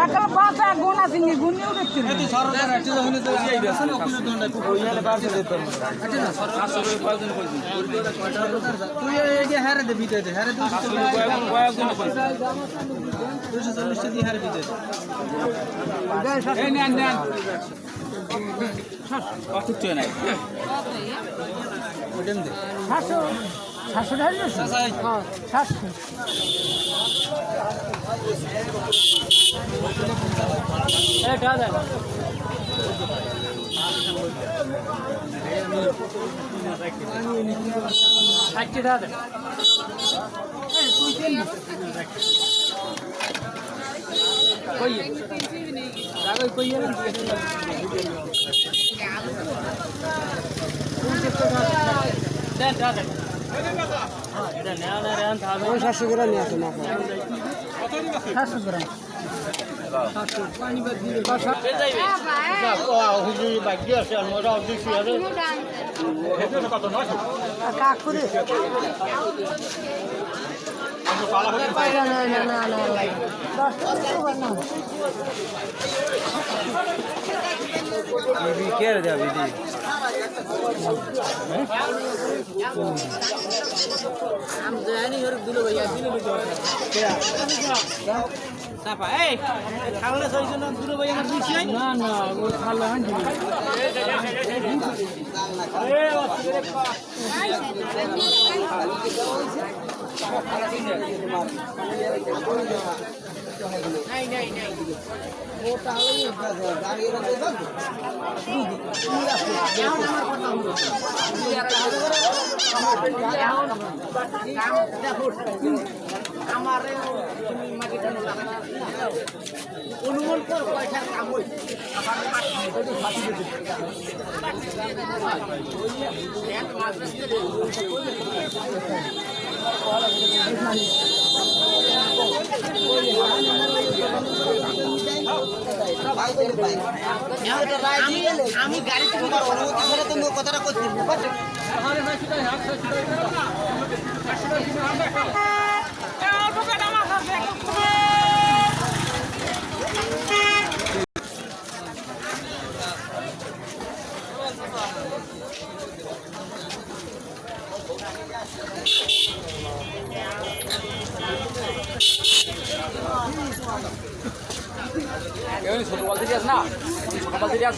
একটা বাসা গুণ আছে নি গুণেও দেখতে না তুই সরকার আছে যখন তো এই আছে না ওখানে দন্ডা ওই হলে বাড়ছে দিতে আচ্ছা না 500 টাকা কয়জন কইছি তুই এই যে হারে দে বিতে দে হারে 200 টাকা কয়জন কইছি 240 টাকা হারে বিতে এই নেন নেন কত চয় নাই ওডেন দে 700 টাকা হ্যাঁ 700 এটা দেন আচ্ছা দাদা কই কাগজ কই এলেন দেন দাদা হ্যাঁ এটা নেওয়া না রেন থাকবে 700 গ্রাম নিয়ে আসুন আপনি 700 গ্রাম পানি বাদ দিলে বাসা যাইবে হুজুর বাকি আছে আমরা দিছি আরে এটা কত 900 কাক করে কে রে দেবি দি हम जानी और दिलो भैया दिलो क्या सापा ए खाले सही न दिलो भैया न दिसी ना ना वो खाला हन दिलो नहीं नहीं नहीं वो ताले गाड़ी रखे दो আমারে মাটিটা অনুমান কর পয়সার কাম হই আমি গাড়ি তোমার অনুমতি ছাড়া তুমি কথাটা করতে ছোট বলতে যাস না ছোট বলতে যাস